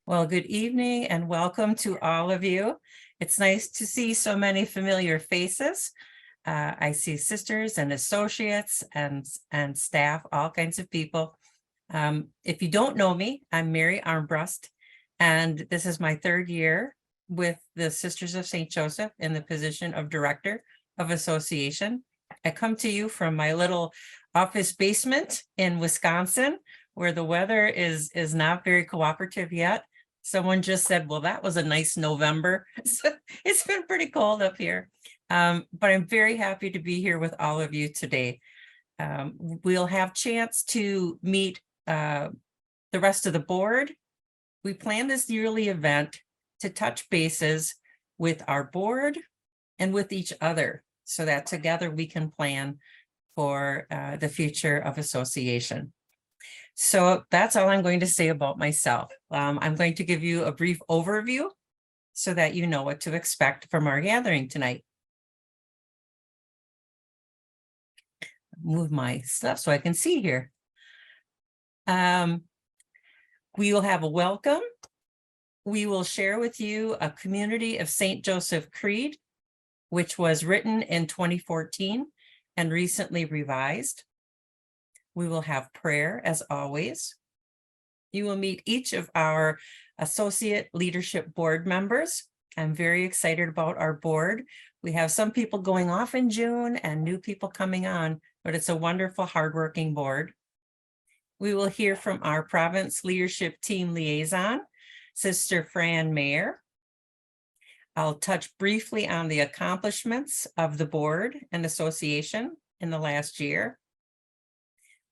Well, good evening and welcome to all of you. It's nice to see so many familiar faces. I see sisters and associates and staff, all kinds of people. If you don't know me, I'm Mary Armbrust, and this is my third year with the Sisters of St. Joseph in the position of Director of Association. I come to you from my little office basement in Wisconsin, where the weather is not very cooperative yet. Someone just said, well, that was a nice November. So it's been pretty cold up here. But I'm very happy to be here with all of you today. We'll have chance to meet the rest of the board. We plan this yearly event to touch bases with our board and with each other so that together we can plan for the future of association. So that's all I'm going to say about myself. I'm going to give you a brief overview so that you know what to expect from our gathering tonight. Move my stuff so I can see here. We will have a welcome. We will share with you a Community of St. Joseph Creed, which was written in 2014 and recently revised. We will have prayer as always. You will meet each of our associate leadership board members. I'm very excited about our board. We have some people going off in June and new people coming on, but it's a wonderful, hardworking board. We will hear from our province leadership team liaison, Sister Fran Mayer. I'll touch briefly on the accomplishments of the board and association in the last year.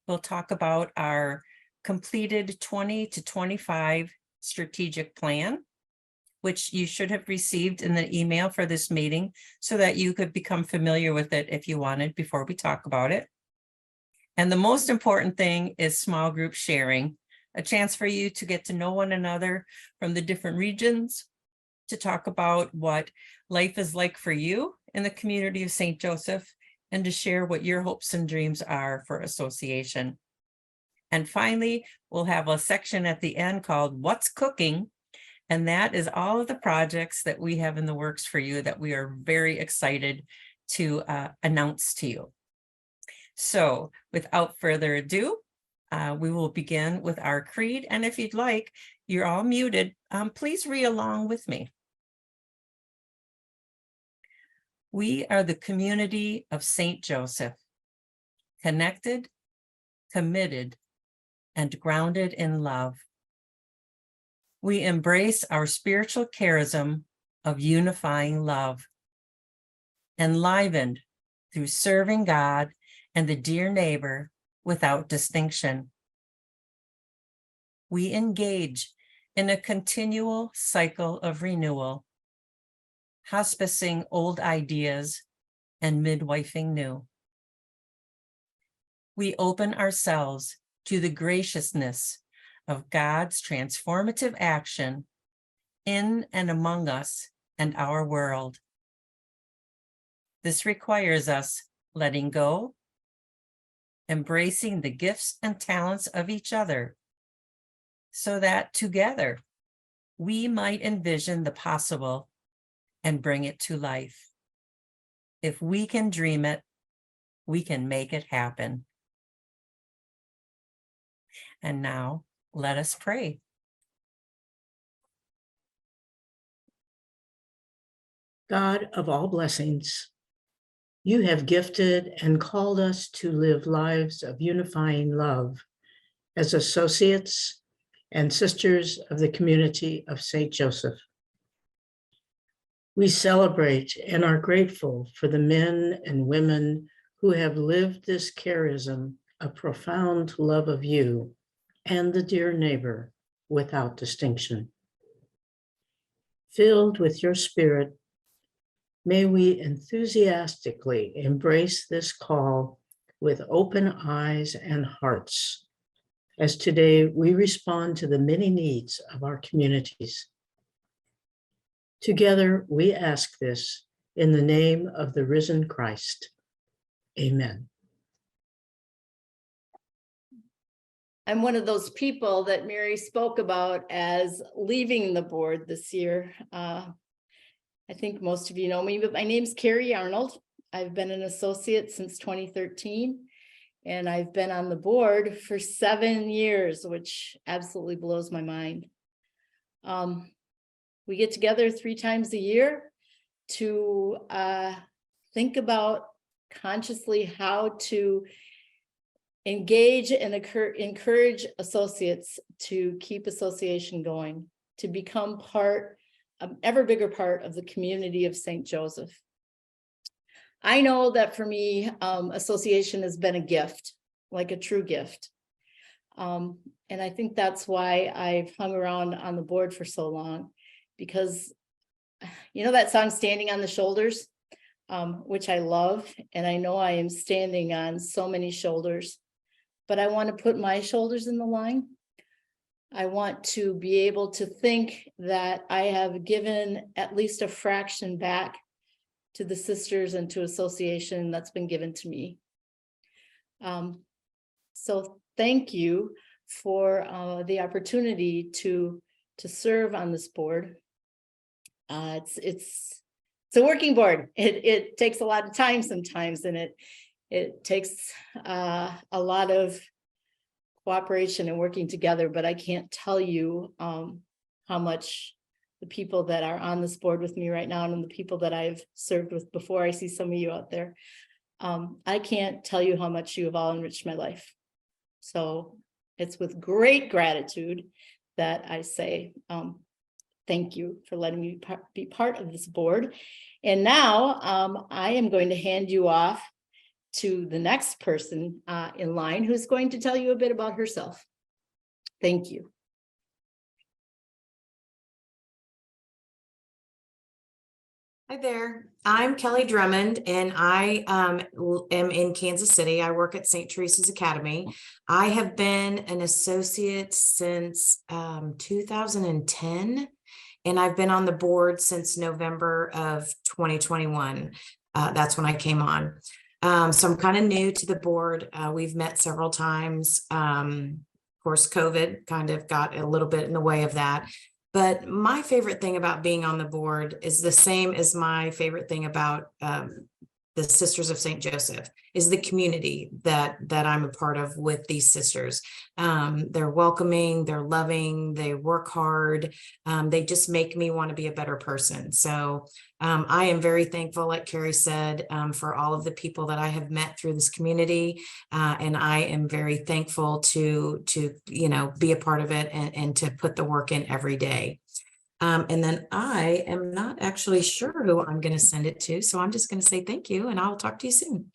We'll talk about our completed 20 to 25 strategic plan, which you should have received in the email for this meeting so that you could become familiar with it if you wanted before we talk about it. And the most important thing is small group sharing, a chance for you to get to know one another from the different regions, to talk about what life is like for you in the community of St. Joseph, and to share what your hopes and dreams are for association. And finally, we'll have a section at the end called What's Cooking? And that is all of the projects that we have in the works for you that we are very excited to announce to you. So without further ado, we will begin with our creed. And if you'd like, you're all muted. Please read along with me. We are the community of St. Joseph, connected, committed, and grounded in love. We embrace our spiritual charism of unifying love, enlivened through serving God and the dear neighbor without distinction. We engage in a continual cycle of renewal, hospicing old ideas and midwifing new. We open ourselves to the graciousness of God's transformative action in and among us and our world. This requires us letting go, embracing the gifts and talents of each other, so that together we might envision the possible and bring it to life. If we can dream it, we can make it happen. And now let us pray. God of all blessings, you have gifted and called us to live lives of unifying love as associates and sisters of the community of St. Joseph. We celebrate and are grateful for the men and women who have lived this charism of profound love of you and the dear neighbor without distinction. Filled with your spirit, may we enthusiastically embrace this call with open eyes and hearts, as today we respond to the many needs of our communities. Together, we ask this in the name of the risen Christ. Amen. I'm one of those people that Mary spoke about as leaving the board this year. I think most of you know me, but my name's Carrie Arnold. I've been an associate since 2013, and I've been on the board for 7 years, which absolutely blows my mind. We get together 3 times a year to think about consciously how to engage and encourage associates to keep association going, to become an ever bigger part of the community of St. Joseph. I know that for me, association has been a gift, like a true gift. And I think that's why I've hung around on the board for so long, because you know that song, Standing on the Shoulders, which I love, and I know I am standing on so many shoulders, but I want to put my shoulders in the line. I want to be able to think that I have given at least a fraction back to the sisters and to association that's been given to me. So thank you for the opportunity to serve on this board. It's a working board. It takes a lot of time sometimes, and it takes a lot of cooperation and working together, but I can't tell you how much the people that are on this board with me right now and the people that I've served with before, I see some of you out there, I can't tell you how much you have all enriched my life. So it's with great gratitude that I say thank you for letting me be part of this board. And now I am going to hand you off to the next person in line, who's going to tell you a bit about herself. Thank you. Hi there, I'm Kelly Drummond, and I am in Kansas City. I work at St. Teresa's Academy. I have been an associate since 2010, and I've been on the board since November of 2021. That's when I came on. So I'm kind of new to the board. We've met several times. Of course, COVID kind of got a little bit in the way of that. But my favorite thing about being on the board is the same as my favorite thing about the Sisters of St. Joseph, is the community that I'm a part of with these sisters. They're welcoming, they're loving, they work hard. They just make me want to be a better person. So I am very thankful, like Carrie said, for all of the people that I have met through this community. And I am very thankful to be a part of it and to put the work in every day. And then I am not actually sure who I'm going to send it to. So I'm just going to say thank you, and I'll talk to you soon.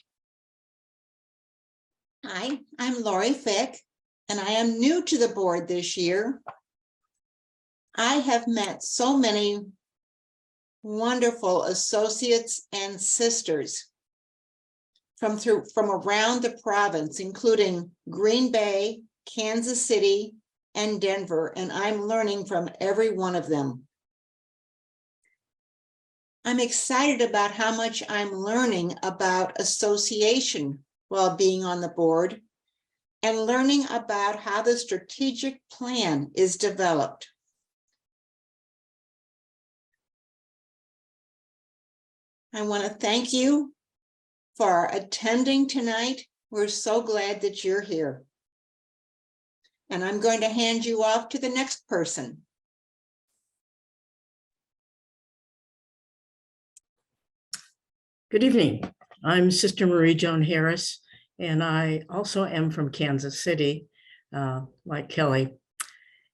Hi, I'm Lori Fick, and I am new to the board this year. I have met so many wonderful associates and sisters from around the province, including Green Bay, Kansas City, and Denver, and I'm learning from every one of them. I'm excited about how much I'm learning about association while being on the board, and learning about how the strategic plan is developed. I want to thank you for attending tonight. We're so glad that you're here. And I'm going to hand you off to the next person. Good evening. I'm Sister Marie Joan Harris, and I also am from Kansas City, like Kelly.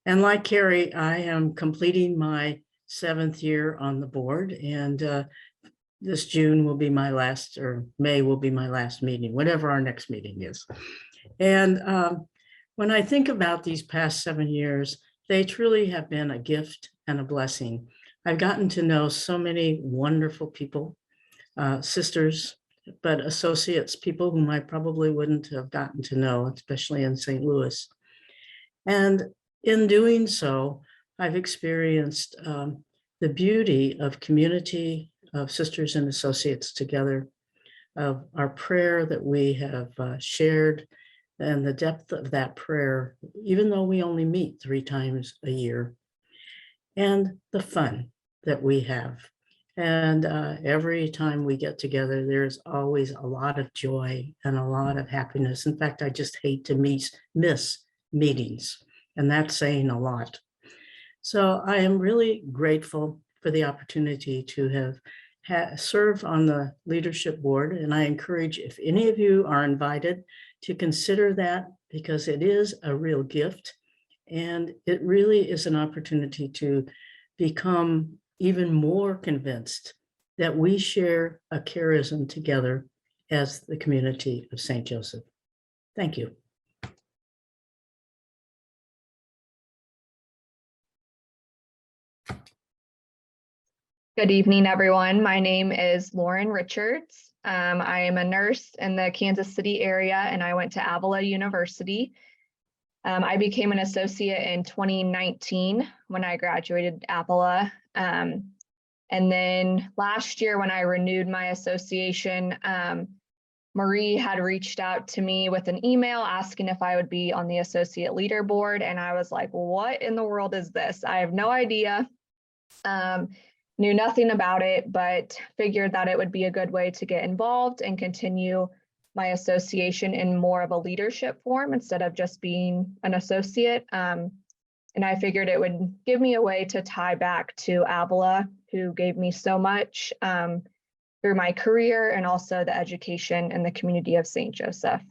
And like Carrie, I am completing my 7th year on the board, and this June will be my last, or May will be my last meeting, whatever our next meeting is. And when I think about these past 7 years, they truly have been a gift and a blessing. I've gotten to know so many wonderful people, sisters, but associates, people whom I probably wouldn't have gotten to know, especially in St. Louis. And in doing so, I've experienced the beauty of community, of sisters and associates together, of our prayer that we have shared, and the depth of that prayer, even though we only meet 3 times a year, and the fun that we have. And every time we get together, there's always a lot of joy and a lot of happiness. In fact, I just hate to miss meetings, and that's saying a lot. So I am really grateful for the opportunity to have served on the leadership board. And I encourage, if any of you are invited, to consider that, because it is a real gift. And it really is an opportunity to become even more convinced that we share a charism together as the community of St. Joseph. Thank you. Good evening, everyone. My name is Lauren Richards. I am a nurse in the Kansas City area, and I went to Avila University. I became an associate in 2019 when I graduated Avila. And then last year when I renewed my association, Marie had reached out to me with an email asking if I would be on the associate leader board. And I was like, what in the world is this? I have no idea. Knew nothing about it, but figured that it would be a good way to get involved and continue my association in more of a leadership form instead of just being an associate. And I figured it would give me a way to tie back to Avila, who gave me so much through my career and also the education in the community of St. Joseph.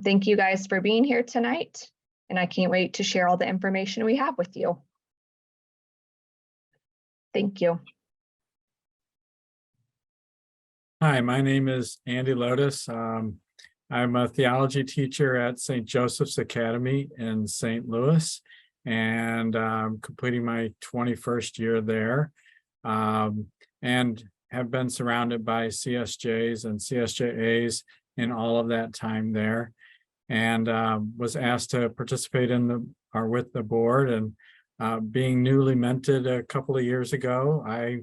Thank you guys for being here tonight, and I can't wait to share all the information we have with you. Thank you. Hi, my name is Andy Lotus. I'm a theology teacher at St. Joseph's Academy in St. Louis, and I'm completing my 21st year there, and have been surrounded by CSJs and CSJAs in all of that time there, and was asked to participate with the board. And being newly minted a couple of years ago, I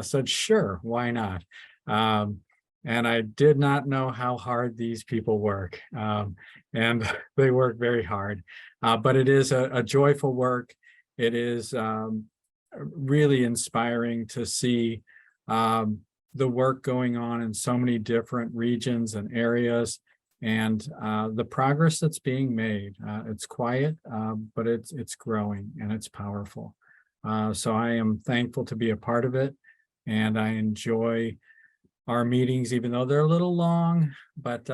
said, sure, why not? And I did not know how hard these people work. And they work very hard, but it is a joyful work. It is really inspiring to see the work going on in so many different regions and areas, and the progress that's being made. It's quiet, but it's growing and it's powerful. So I am thankful to be a part of it, and I enjoy our meetings, even though they're a little long, but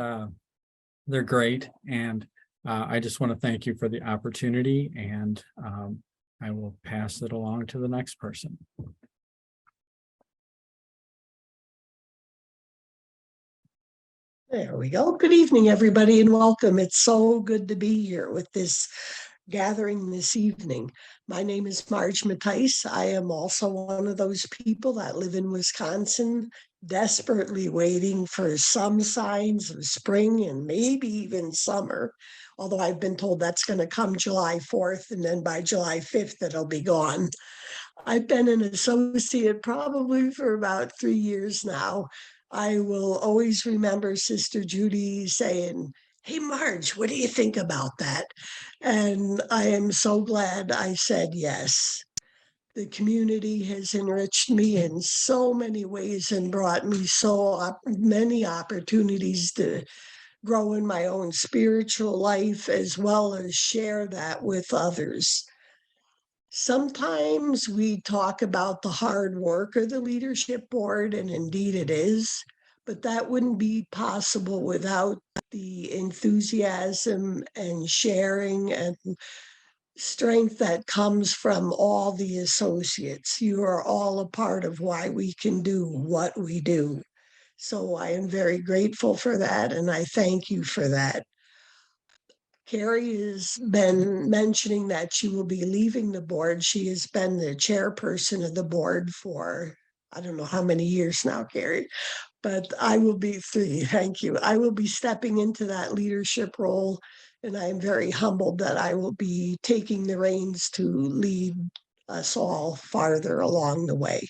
they're great. And I just want to thank you for the opportunity, and I will pass it along to the next person. There we go. Good evening, everybody, and welcome. It's so good to be here with this gathering this evening. My name is Marge Mattice. I am also one of those people that live in Wisconsin, desperately waiting for some signs of spring and maybe even summer, although I've been told that's going to come July 4th, and then by July 5th, it'll be gone. I've been an associate probably for about 3 years now. I will always remember Sister Judy saying, hey, Marge, what do you think about that? And I am so glad I said yes. The community has enriched me in so many ways and brought me so many opportunities to grow in my own spiritual life, as well as share that with others. Sometimes we talk about the hard work of the leadership board, and indeed it is, but that wouldn't be possible without the enthusiasm and sharing and strength that comes from all the associates. You are all a part of why we can do what we do. So I am very grateful for that, and I thank you for that. Carrie has been mentioning that she will be leaving the board. She has been the chairperson of the board for, I don't know how many years now, Carrie, but I will be 3. Thank you. I will be stepping into that leadership role, and I'm very humbled that I will be taking the reins to lead us all farther along the way.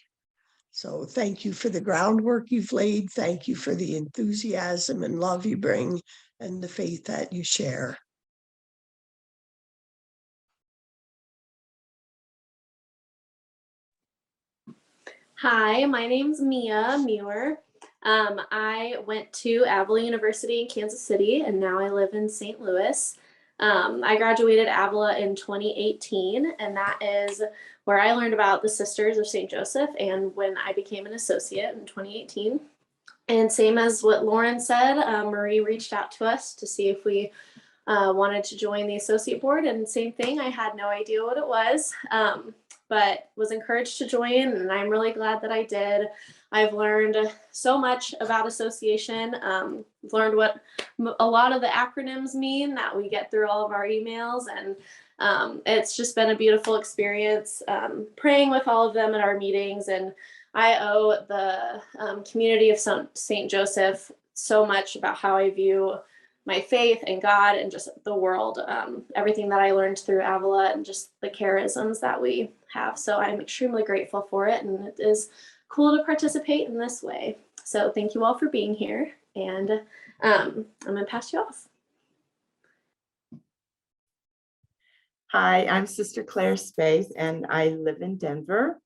So thank you for the groundwork you've laid. Thank you for the enthusiasm and love you bring. and the faith that you share. Hi, my name's Mia Muir. I went to Avila University in Kansas City, and now I live in St. Louis. I graduated Avila in 2018, and that is where I learned about the Sisters of St. Joseph and when I became an associate in 2018. And same as what Lauren said, Marie reached out to us to see if we wanted to join the associate board, and same thing, I had no idea what it was, but was encouraged to join, and I'm really glad that I did. I've learned so much about association, learned what a lot of the acronyms mean that we get through all of our emails, and it's just been a beautiful experience praying with all of them at our meetings. And I owe the community of St. Joseph so much about how I view my faith and God and just the world, everything that I learned through Avila and just the charisms that we have. So I'm extremely grateful for it, and it is cool to participate in this way. So thank you all for being here, and I'm gonna pass you off. Hi, I'm Sister Claire Space, and I live in Denver.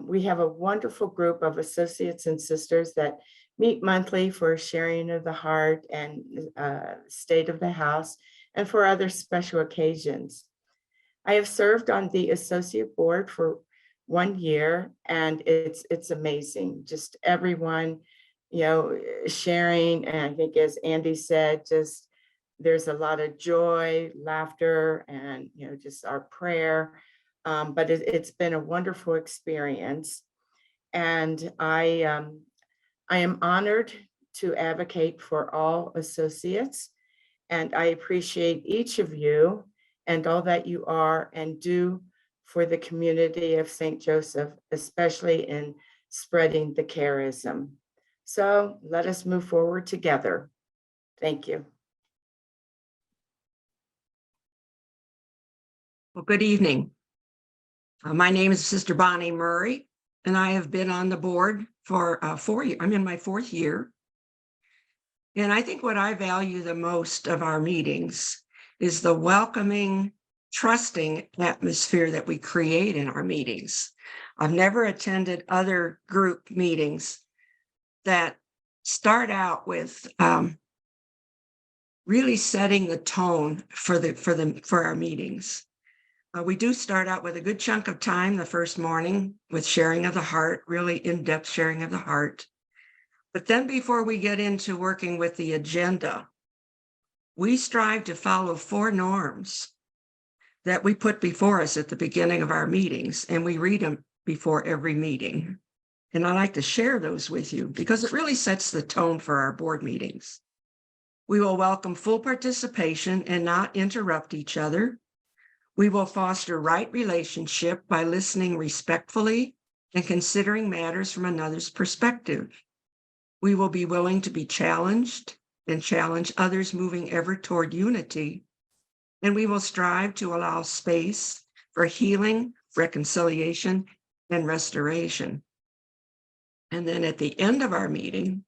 We have a wonderful group of associates and sisters that meet monthly for sharing of the heart and state of the house, and for other special occasions. I have served on the associate board for 1 year, and it's amazing. Just everyone, sharing, and I think as Andy said, just there's a lot of joy, laughter, and just our prayer. But it's been a wonderful experience, and I am honored to advocate for all associates, and I appreciate each of you and all that you are and do for the community of St. Joseph, especially in spreading the charism. So let us move forward together. Thank you. Well, good evening. My name is Sister Bonnie Murray, and I have been on the board for 4 years. I'm in my 4th year. And I think what I value the most of our meetings is the welcoming, trusting atmosphere that we create in our meetings. I've never attended other group meetings that start out with really setting the tone for our meetings. We do start out with a good chunk of time the first morning with sharing of the heart, really in-depth sharing of the heart. But then before we get into working with the agenda, we strive to follow 4 norms that we put before us at the beginning of our meetings, and we read them before every meeting. And I like to share those with you because it really sets the tone for our board meetings. We will welcome full participation and not interrupt each other. We will foster right relationship by listening respectfully and considering matters from another's perspective. We will be willing to be challenged and challenge others, moving ever toward unity. And we will strive to allow space for healing, reconciliation, and restoration. And then at the end of our meeting,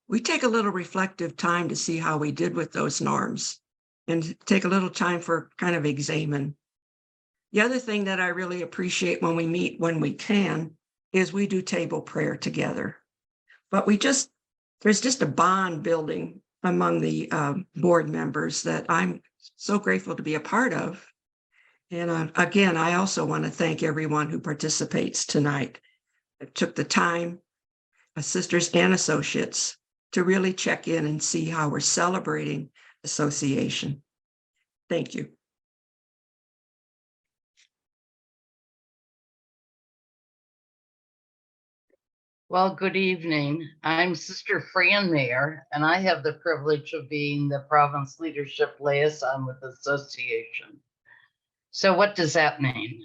we take a little reflective time to see how we did with those norms and take a little time for kind of examine. The other thing that I really appreciate when we meet, when we can, is we do table prayer together. But there's just a bond building among the board members that I'm so grateful to be a part of. And again, I also want to thank everyone who participates tonight. That took the time, sisters and associates, to really check in and see how we're celebrating association. Thank you. Well, good evening. I'm Sister Fran Mayer, and I have the privilege of being the province leadership liaison with the association. So what does that mean?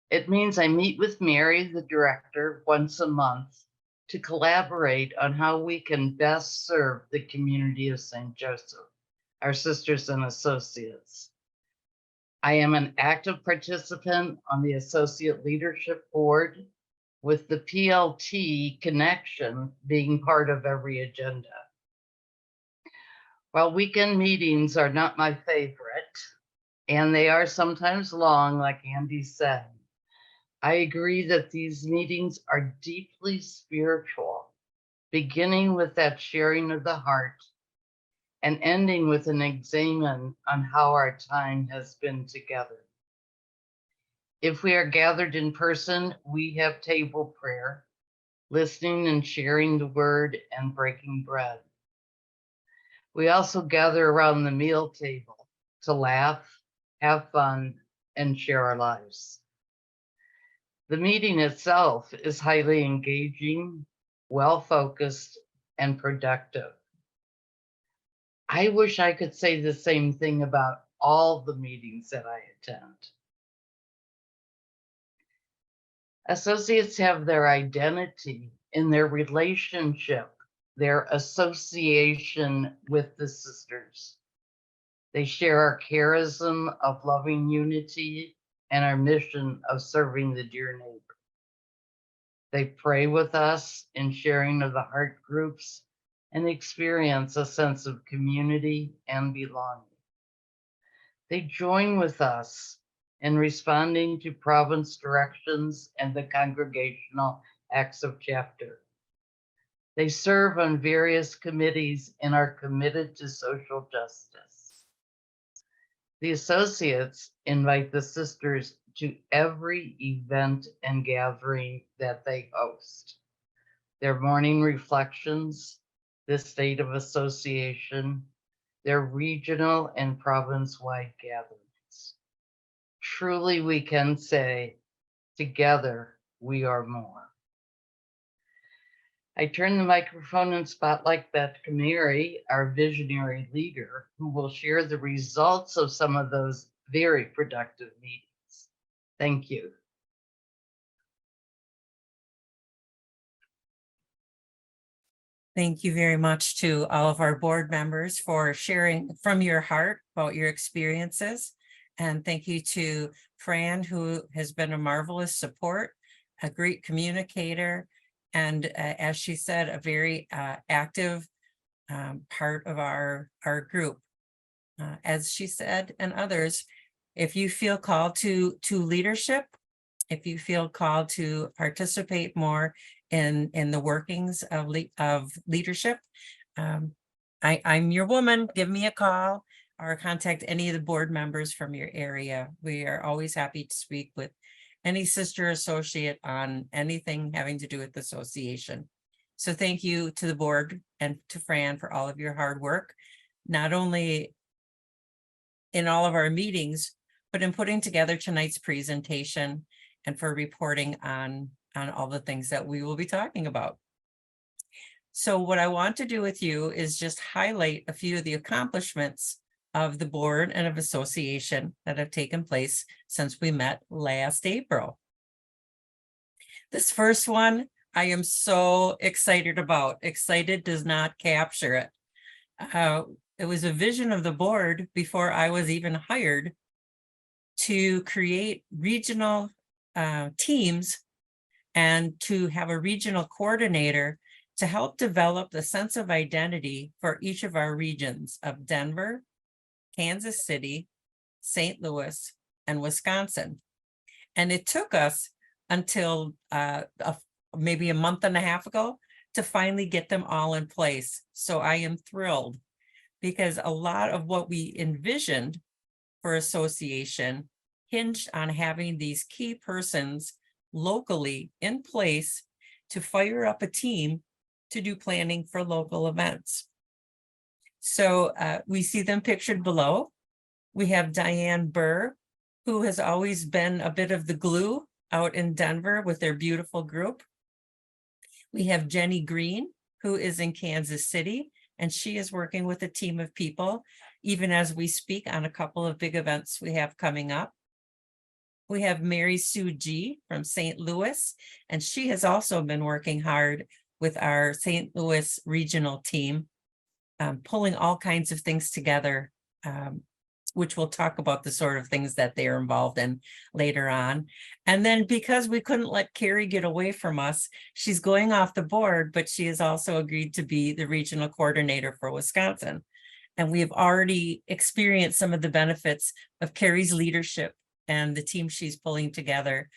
It means I meet with Mary, the director, once a month to collaborate on how we can best serve the community of St. Joseph, our sisters and associates. I am an active participant on the associate leadership board, with the PLT connection being part of every agenda. While weekend meetings are not my favorite, and they are sometimes long, like Andy said, I agree that these meetings are deeply spiritual, beginning with that sharing of the heart and ending with an examine on how our time has been together. If we are gathered in person, we have table prayer, listening and sharing the word and breaking bread. We also gather around the meal table to laugh, have fun, and share our lives. The meeting itself is highly engaging, well-focused, and productive. I wish I could say the same thing about all the meetings that I attend. Associates have their identity in their relationship, their association with the sisters. They share our charism of loving unity and our mission of serving the dear neighbor. They pray with us in sharing of the heart groups and experience a sense of community and belonging. They join with us in responding to province directions and the congregational acts of chapter. They serve on various committees and are committed to social justice. The associates invite the sisters to every event and gathering that they host. Their morning reflections, the state of association, their regional and province-wide gatherings. Truly, we can say, together we are more. I turn the microphone and spotlight back to Mary, our visionary leader, who will share the results of some of those very productive meetings. Thank you. Thank you very much to all of our board members for sharing from your heart about your experiences. And thank you to Fran, who has been a marvelous support, a great communicator, and as she said, a very active part of our group. As she said, and others, if you feel called to leadership, if you feel called to participate more in the workings of leadership, I'm your woman. Give me a call or contact any of the board members from your area. We are always happy to speak with any sister associate on anything having to do with the association. So thank you to the board and to Fran for all of your hard work, not only in all of our meetings, but in putting together tonight's presentation and for reporting on all the things that we will be talking about. So what I want to do with you is just highlight a few of the accomplishments of the board and of association that have taken place since we met last April. This first one, I am so excited about. Excited does not capture it. It was a vision of the board before I was even hired to create regional teams and to have a regional coordinator to help develop the sense of identity for each of our regions of Denver, Kansas City, St. Louis, and Wisconsin. And it took us until maybe a month and a half ago to finally get them all in place. So I am thrilled because a lot of what we envisioned for association hinged on having these key persons locally in place to fire up a team to do planning for local events. So we see them pictured below. We have Diane Burr, who has always been a bit of the glue out in Denver with their beautiful group. We have Jenny Green, who is in Kansas City, and she is working with a team of people, even as we speak on a couple of big events we have coming up. We have Mary Sue G from St. Louis, and she has also been working hard with our St. Louis regional team, pulling all kinds of things together, which we'll talk about the sort of things that they are involved in later on. And then because we couldn't let Carrie get away from us, she's going off the board, but she has also agreed to be the regional coordinator for Wisconsin. And we have already experienced some of the benefits of Carrie's leadership and the team she's pulling together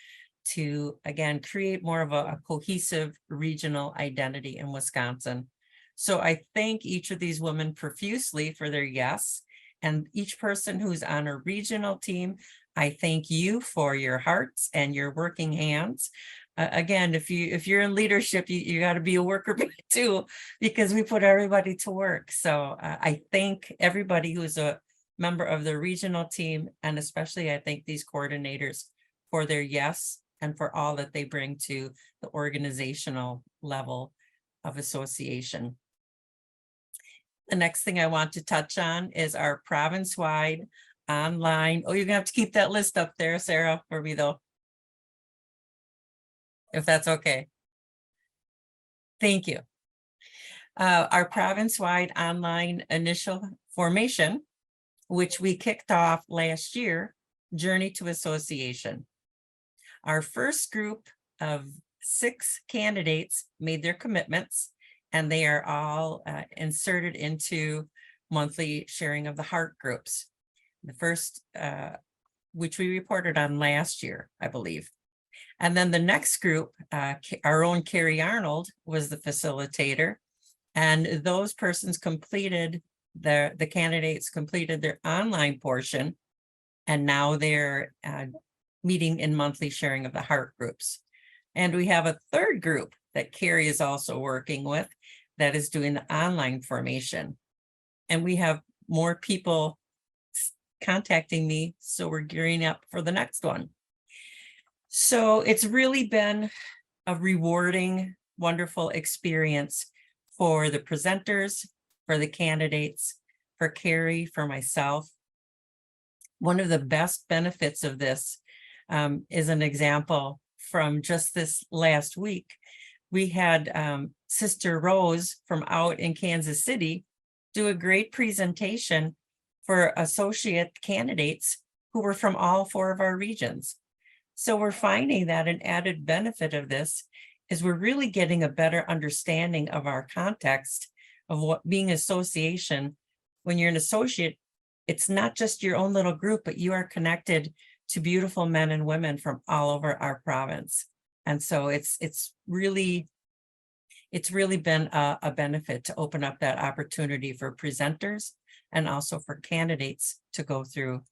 to, again, create more of a cohesive regional identity in Wisconsin. So I thank each of these women profusely for their yes. And each person who's on a regional team, I thank you for your hearts and your working hands. Again, if you're in leadership, you got to be a worker bee too, because we put everybody to work. So I thank everybody who's a member of the regional team, and especially I thank these coordinators for their yes and for all that they bring to the organizational level of association. The next thing I want to touch on is our province-wide online. Oh, you're gonna have to keep that list up there, Sarah, for me though, if that's okay. Thank you. Our province-wide online initial formation, which we kicked off last year, Journey to Association. Our first group of 6 candidates made their commitments, and they are all inserted into monthly sharing of the heart groups. The first, which we reported on last year, I believe. And then the next group, our own Carrie Arnold was the facilitator, and those persons completed, the candidates completed their online portion, and now they're meeting in monthly sharing of the heart groups. And we have a third group that Carrie is also working with that is doing the online formation. And we have more people contacting me, so we're gearing up for the next one. So it's really been a rewarding, wonderful experience for the presenters, for the candidates, for Carrie, for myself. One of the best benefits of this is an example from just this last week. We had Sister Rose from out in Kansas City do a great presentation for associate candidates who were from all 4 of our regions. So we're finding that an added benefit of this is we're really getting a better understanding of our context of what being association. When you're an associate, it's not just your own little group, but you are connected to beautiful men and women from all over our province. And so it's really been a benefit to open up that opportunity for presenters and also for candidates to go through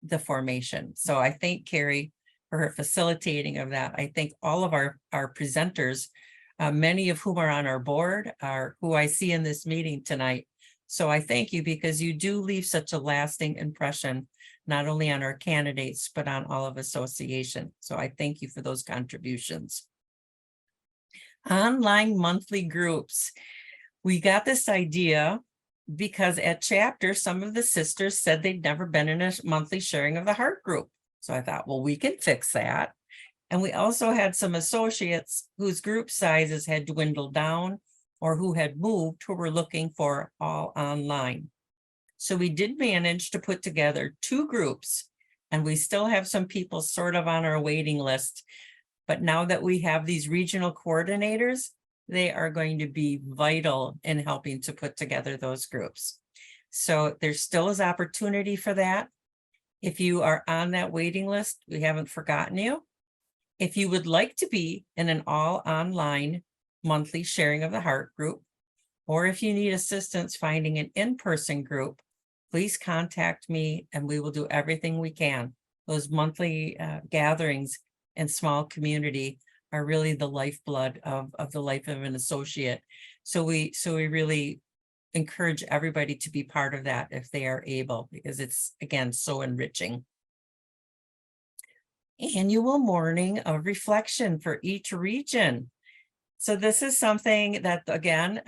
the formation. So I thank Carrie for her facilitating of that. I thank all of our presenters, many of whom are on our board, are who I see in this meeting tonight. So I thank you because you do leave such a lasting impression, not only on our candidates, but on all of association. So I thank you for those contributions. Online monthly groups. We got this idea because at chapter, some of the sisters said they'd never been in a monthly sharing of the heart group. So I thought, well, we can fix that. And we also had some associates whose group sizes had dwindled down or who had moved, who were looking for all online. So we did manage to put together 2 groups, and we still have some people sort of on our waiting list. But now that we have these regional coordinators, they are going to be vital in helping to put together those groups. So there still is opportunity for that. If you are on that waiting list, we haven't forgotten you. If you would like to be in an all online monthly sharing of the heart group, or if you need assistance finding an in-person group, please contact me and we will do everything we can. Those monthly gatherings and small community are really the lifeblood of the life of an associate. So we really encourage everybody to be part of that if they are able, because it's, again, so enriching. Annual morning of reflection for each region. So this is something that, again,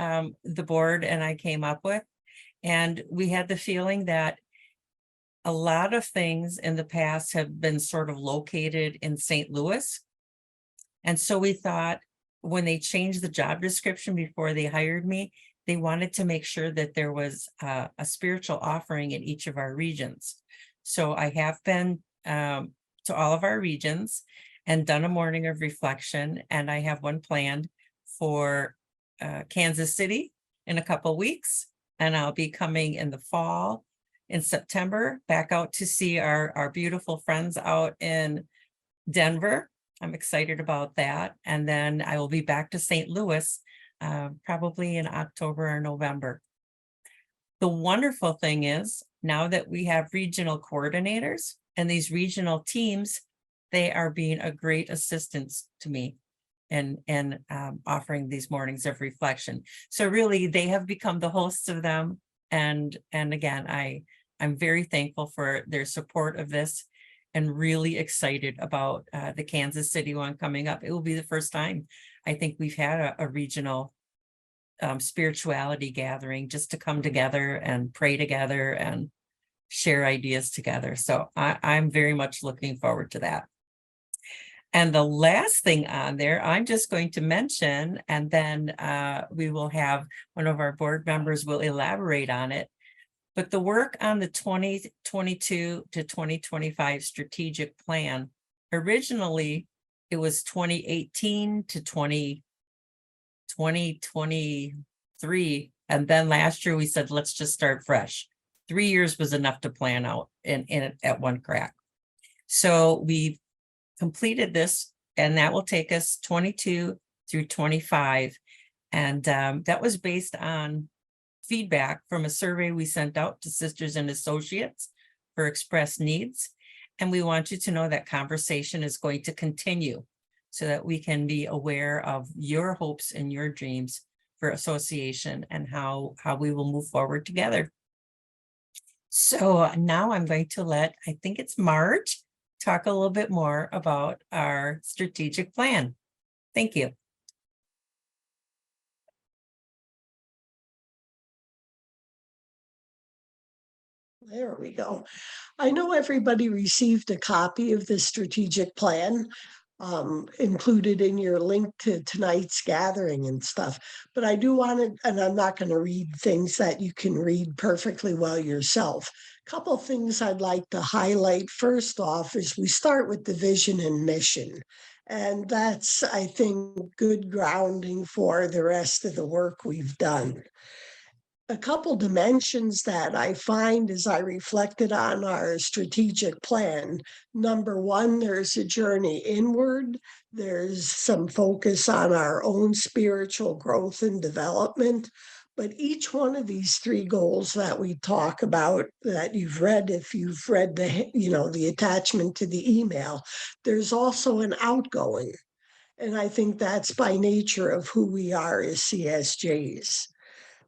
the board and I came up with, and we had the feeling that a lot of things in the past have been sort of located in St. Louis. And so we thought when they changed the job description before they hired me, they wanted to make sure that there was a spiritual offering in each of our regions. So I have been to all of our regions and done a morning of reflection, and I have one planned for Kansas City in a couple weeks, and I'll be coming in the fall, in September, back out to see our beautiful friends out in Denver. I'm excited about that. And then I will be back to St. Louis, probably in October or November. The wonderful thing is, now that we have regional coordinators and these regional teams, they are being a great assistance to me in offering these mornings of reflection. So really, they have become the hosts of them. And again, I'm very thankful for their support of this and really excited about the Kansas City one coming up. It will be the first time I think we've had a regional spirituality gathering just to come together and pray together and share ideas together. So I'm very much looking forward to that. And the last thing on there, I'm just going to mention, and then we will have one of our board members will elaborate on it. But the work on the 2022 to 2025 strategic plan, originally it was 2018 to 2023. And then last year we said, let's just start fresh. 3 years was enough to plan out in it at one crack. So we've completed this, and that will take us 22 through 25. And that was based on feedback from a survey we sent out to sisters and associates for expressed needs. And we want you to know that conversation is going to continue so that we can be aware of your hopes and your dreams for association and how we will move forward together. So now I'm going to let, I think it's Marge, talk a little bit more about our strategic plan. Thank you. There we go. I know everybody received a copy of the strategic plan included in your link to tonight's gathering and stuff. But I do want to, and I'm not going to read things that you can read perfectly well yourself. A couple of things I'd like to highlight. First off is we start with the vision and mission. And that's, I think, good grounding for the rest of the work we've done. A couple dimensions that I find as I reflected on our strategic plan. Number one, there's a journey inward. There's some focus on our own spiritual growth and development. But each one of these three goals that we talk about that you've read, if you've read the attachment to the email, there's also an outgoing. And I think that's by nature of who we are as CSJs.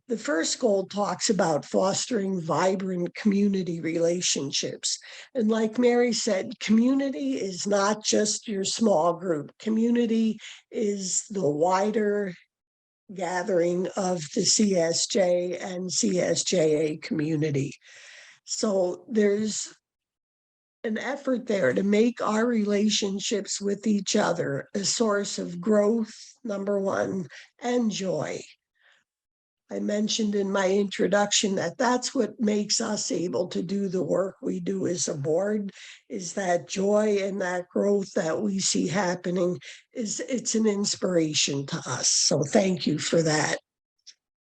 The first goal talks about fostering vibrant community relationships. And like Mary said, community is not just your small group. Community is the wider gathering of the CSJ and CSJA community. So there's an effort there to make our relationships with each other a source of growth, number one, and joy. I mentioned in my introduction that that's what makes us able to do the work we do as a board, is that joy and that growth that we see happening. It's an inspiration to us. So thank you for that.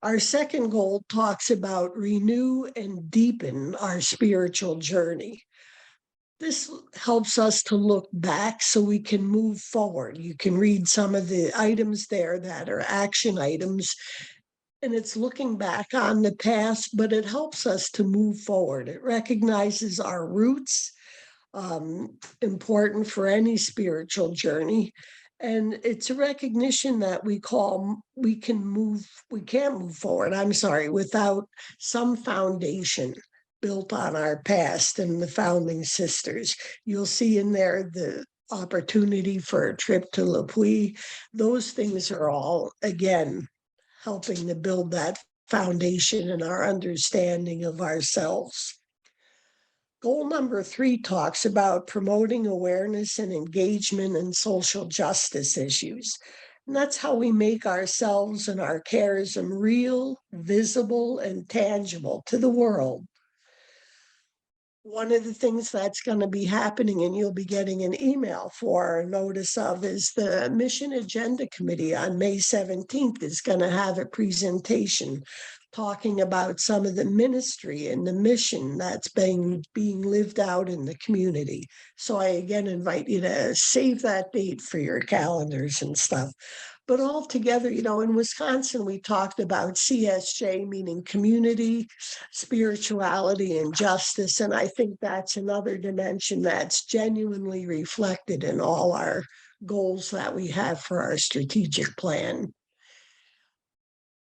Our second goal talks about renew and deepen our spiritual journey. This helps us to look back so we can move forward. You can read some of the items there that are action items. And it's looking back on the past, but it helps us to move forward. It recognizes our roots, important for any spiritual journey. And it's a recognition that we can't move forward, without some foundation built on our past and the founding sisters. You'll see in there the opportunity for a trip to Le Puy. Those things are all, again, helping to build that foundation in our understanding of ourselves. Goal number 3 talks about promoting awareness and engagement in social justice issues. And that's how we make ourselves and our charism real, visible, and tangible to the world. One of the things that's going to be happening, and you'll be getting an email for a notice of, is the Mission Agenda Committee on May 17th is going to have a presentation talking about some of the ministry and the mission that's being lived out in the community. So I again invite you to save that date for your calendars and stuff. But all together, you know, in Wisconsin, we talked about CSJ, meaning community, spirituality, and justice. And I think that's another dimension that's genuinely reflected in all our goals that we have for our strategic plan.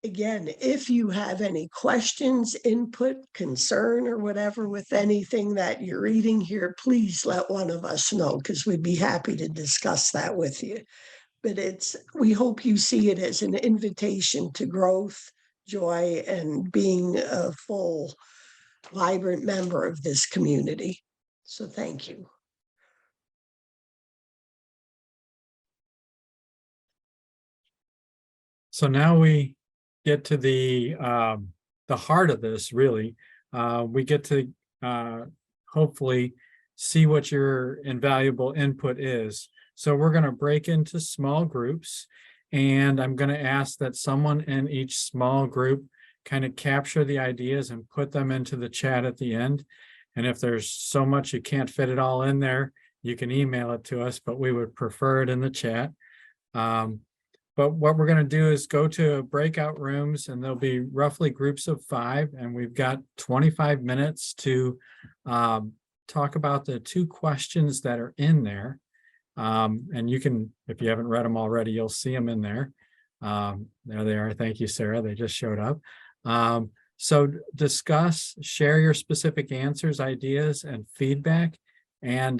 Again, if you have any questions, input, concern, or whatever with anything that you're reading here, please let one of us know, because we'd be happy to discuss that with you. But we hope you see it as an invitation to growth, joy, and being a full, vibrant member of this community. So thank you. So now we get to the heart of this, really. We get to hopefully see what your invaluable input is. So we're going to break into small groups, and I'm going to ask that someone in each small group kind of capture the ideas and put them into the chat at the end. And if there's so much you can't fit it all in there, you can email it to us, but we would prefer it in the chat. But what we're going to do is go to breakout rooms, and there'll be roughly groups of 5, and we've got 25 minutes to talk about the 2 questions that are in there. And you can, if you haven't read them already, you'll see them in there. There they are. Thank you, Sarah. They just showed up. So discuss, share your specific answers, ideas, and feedback, and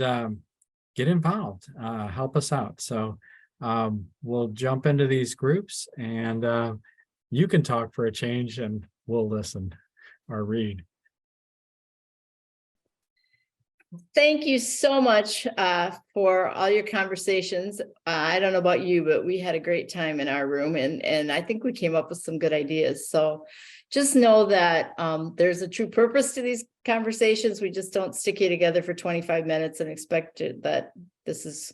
get involved. Help us out. So we'll jump into these groups, and you can talk for a change, and we'll listen or read. Thank you so much for all your conversations. I don't know about you, but we had a great time in our room, and I think we came up with some good ideas. So just know that there's a true purpose to these conversations. We just don't stick you together for 25 minutes and expect that this is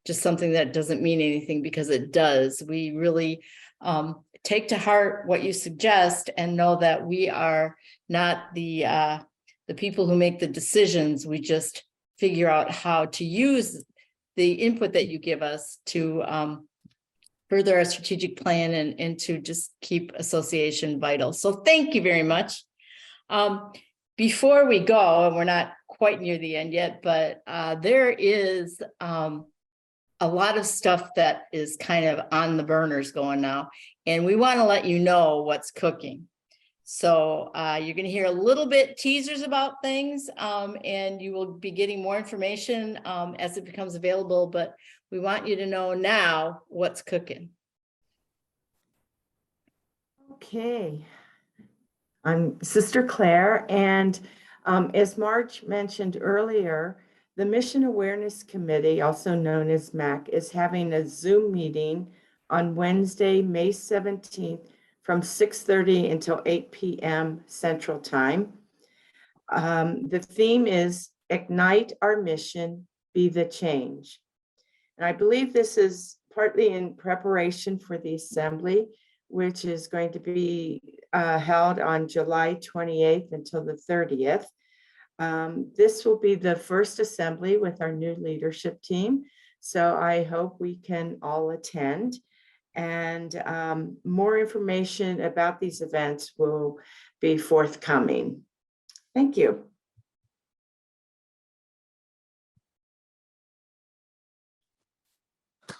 just something that doesn't mean anything, because it does. We really take to heart what you suggest and know that we are not the people who make the decisions. We just figure out how to use the input that you give us to further our strategic plan and to just keep association vital. So thank you very much. Before we go, and we're not quite near the end yet, but there is a lot of stuff that is kind of on the burners going now, and we want to let you know what's cooking. So you're going to hear a little bit teasers about things, and you will be getting more information as it becomes available, but we want you to know now what's cooking. Okay. I'm Sister Claire, and as Marge mentioned earlier, the Mission Awareness Committee, also known as MAC, is having a Zoom meeting on Wednesday, May 17th from 6:30 until 8 p.m. Central Time. The theme is Ignite Our Mission, Be the Change. And I believe this is partly in preparation for the assembly, which is going to be held on July 28th until the 30th. This will be the first assembly with our new leadership team, so I hope we can all attend. And more information about these events will be forthcoming. Thank you.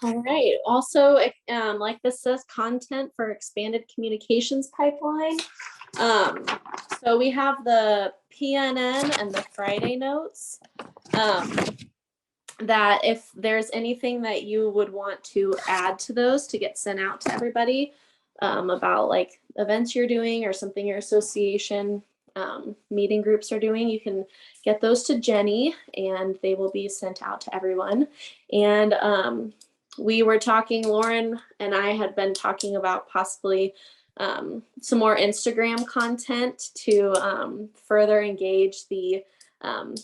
All right. Also, like this says, content for expanded communications pipeline. So we have the PNN and the Friday notes. That if there's anything that you would want to add to those to get sent out to everybody about like events you're doing or something your association meeting groups are doing, you can get those to Jenny and they will be sent out to everyone. And we were talking, Lauren and I had been talking about possibly some more Instagram content to further engage the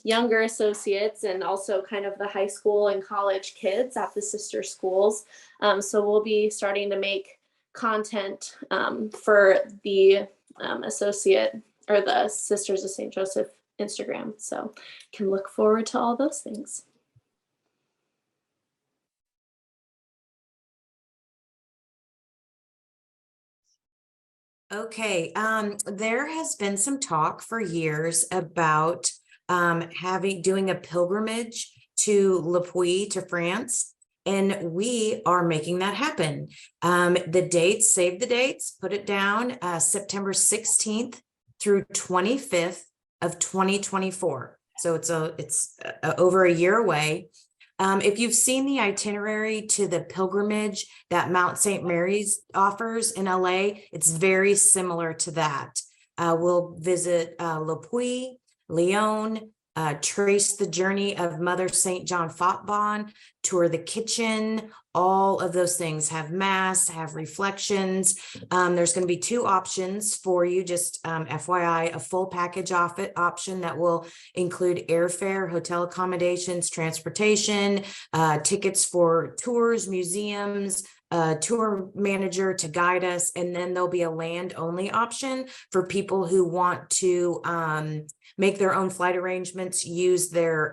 younger associates and also kind of the high school and college kids at the sister schools. So we'll be starting to make content for the associate or the Sisters of St. Joseph Instagram. So can look forward to all those things. Okay, there has been some talk for years about doing a pilgrimage to Le Puy, to France, and we are making that happen. The dates, save the dates, put it down, September 16th through 25th of 2024. So it's over a year away. If you've seen the itinerary to the pilgrimage that Mount St. Mary's offers in LA, it's very similar to that. We'll visit Le Puy, Lyon, trace the journey of Mother St. John Fontbonne, tour the kitchen, all of those things, have mass, have reflections. There's going to be two options for you, just FYI, a full package option that will include airfare, hotel accommodations, transportation, tickets for tours, museums, tour manager to guide us, and then there'll be a land only option for people who want to make their own flight arrangements, use their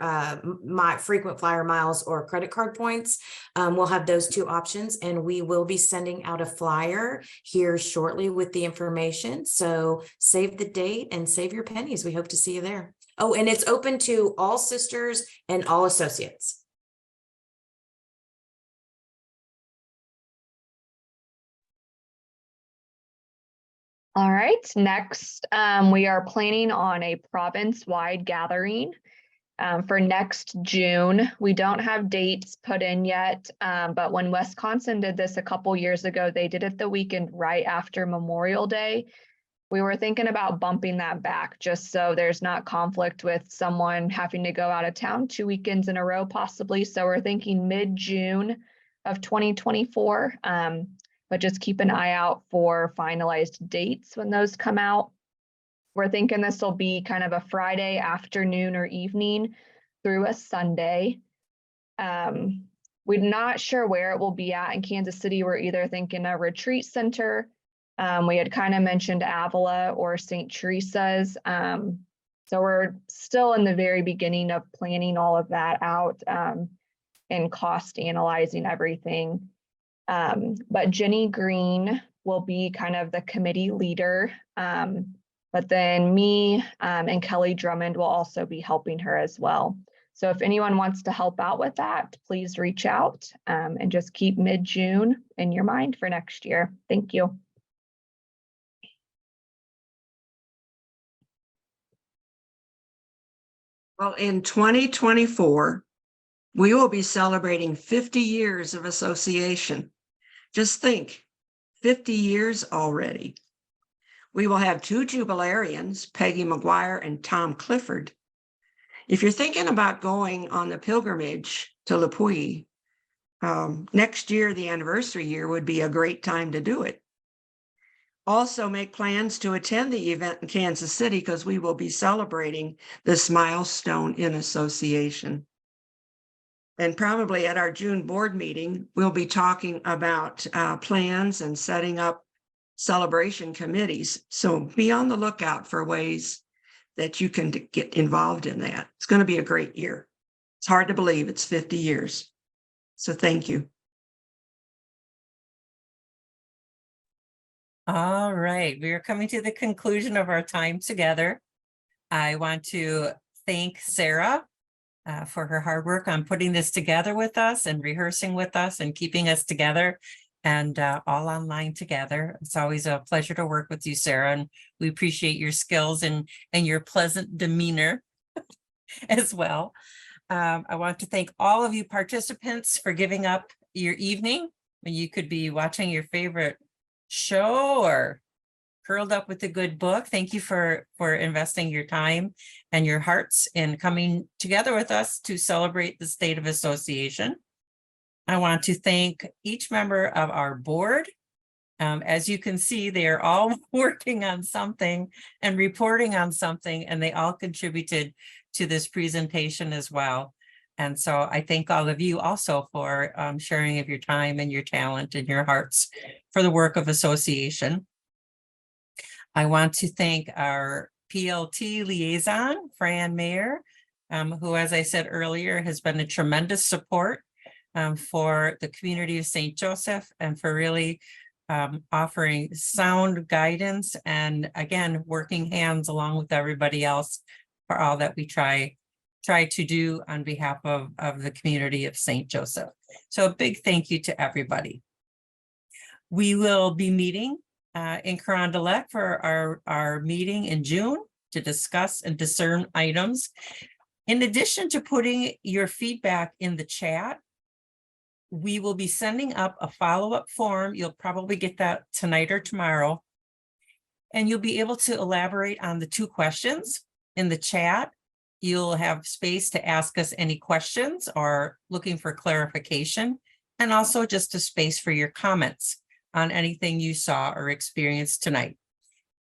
my frequent flyer miles or credit card points. We'll have those two options, and we will be sending out a flyer here shortly with the information. So save the date and save your pennies. We hope to see you there. Oh, and it's open to all sisters and all associates. All right, next, we are planning on a province-wide gathering for next June. We don't have dates put in yet, but when Wisconsin did this a couple years ago, they did it the weekend right after Memorial Day. We were thinking about bumping that back just so there's not conflict with someone having to go out of town 2 weekends in a row possibly. So we're thinking mid-June of 2024. But just keep an eye out for finalized dates when those come out. We're thinking this will be kind of a Friday afternoon or evening through a Sunday. We're not sure where it will be at in Kansas City. We're either thinking a retreat center. We had kind of mentioned Avila or St. Teresa's. So we're still in the very beginning of planning all of that out and cost analyzing everything. But Jenny Green will be kind of the committee leader. But then me and Kelly Drummond will also be helping her as well. So if anyone wants to help out with that, please reach out and just keep mid-June in your mind for next year. Thank you. Well, in 2024, we will be celebrating 50 years of association. Just think, 50 years already. We will have two jubilarians, Peggy McGuire and Tom Clifford. If you're thinking about going on the pilgrimage to Le Puy, next year, the anniversary year, would be a great time to do it. Also make plans to attend the event in Kansas City because we will be celebrating this milestone in association. And probably at our June board meeting, we'll be talking about plans and setting up celebration committees. So be on the lookout for ways that you can get involved in that. It's going to be a great year. It's hard to believe it's 50 years. So thank you. All right, we are coming to the conclusion of our time together. I want to thank Sarah for her hard work on putting this together with us and rehearsing with us and keeping us together and all online together. It's always a pleasure to work with you, Sarah, and we appreciate your skills and your pleasant demeanor as well. I want to thank all of you participants for giving up your evening when you could be watching your favorite show or curled up with a good book. Thank you for investing your time and your hearts in coming together with us to celebrate the State of Association. I want to thank each member of our board. As you can see, they are all working on something and reporting on something, and they all contributed to this presentation as well. And so I thank all of you also for sharing of your time and your talent and your hearts for the work of association. I want to thank our PLT liaison, Fran Mayer, who, as I said earlier, has been a tremendous support for the community of St. Joseph and for really offering sound guidance and, again, working hands along with everybody else for all that we try to do on behalf of the community of St. Joseph. So a big thank you to everybody. We will be meeting in Carondelet for our meeting in June to discuss and discern items. In addition to putting your feedback in the chat, we will be sending up a follow-up form. You'll probably get that tonight or tomorrow. And you'll be able to elaborate on the 2 questions in the chat. You'll have space to ask us any questions or looking for clarification, and also just a space for your comments on anything you saw or experienced tonight.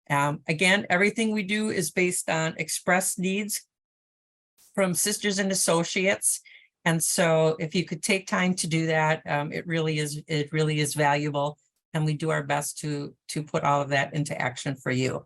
Again, everything we do is based on expressed needs from sisters and associates. And so if you could take time to do that, it really is valuable. And we do our best to put all of that into action for you.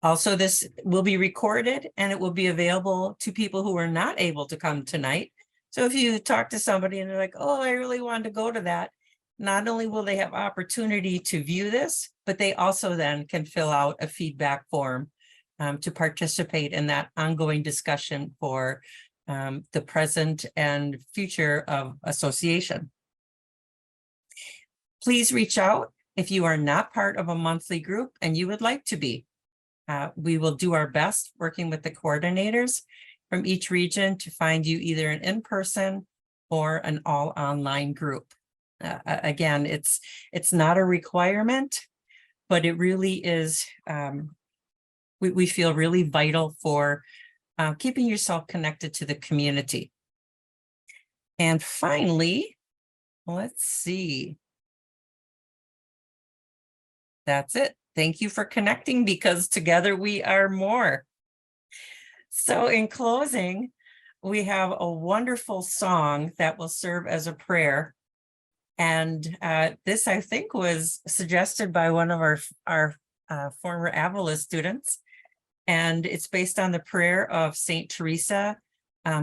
Also, this will be recorded and it will be available to people who are not able to come tonight. So if you talk to somebody and they're like, oh, I really wanted to go to that, not only will they have opportunity to view this, but they also then can fill out a feedback form to participate in that ongoing discussion for the present and future of association. Please reach out if you are not part of a monthly group and you would like to be. We will do our best working with the coordinators from each region to find you either an in-person or an all online group. Again, it's not a requirement, but it really is, we feel really vital for keeping yourself connected to the community. And finally, let's see. That's it. Thank you for connecting, because together we are more. So in closing, we have a wonderful song that will serve as a prayer. And this, I think, was suggested by one of our former Avila students. And it's based on the prayer of Saint Teresa,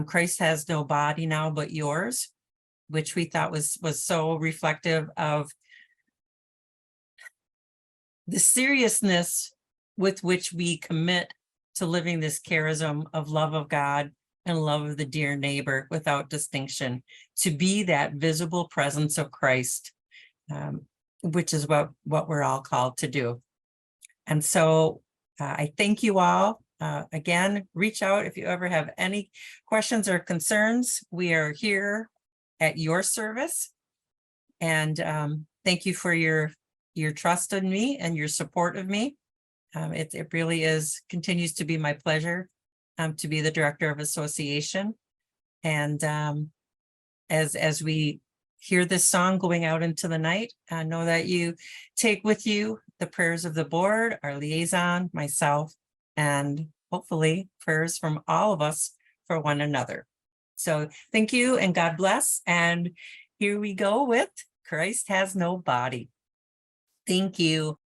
Christ has no body now but yours, which we thought was so reflective of the seriousness with which we commit to living this charism of love of God and love of the dear neighbor without distinction, to be that visible presence of Christ, which is what we're all called to do. And so I thank you all. Again, reach out if you ever have any questions or concerns. We are here at your service. And thank you for your trust in me and your support of me. It really continues to be my pleasure to be the director of association. And as we hear this song going out into the night, I know that you take with you the prayers of the board, our liaison, myself, and hopefully prayers from all of us for one another. So thank you and God bless. And here we go with Christ Has No Body. Thank you.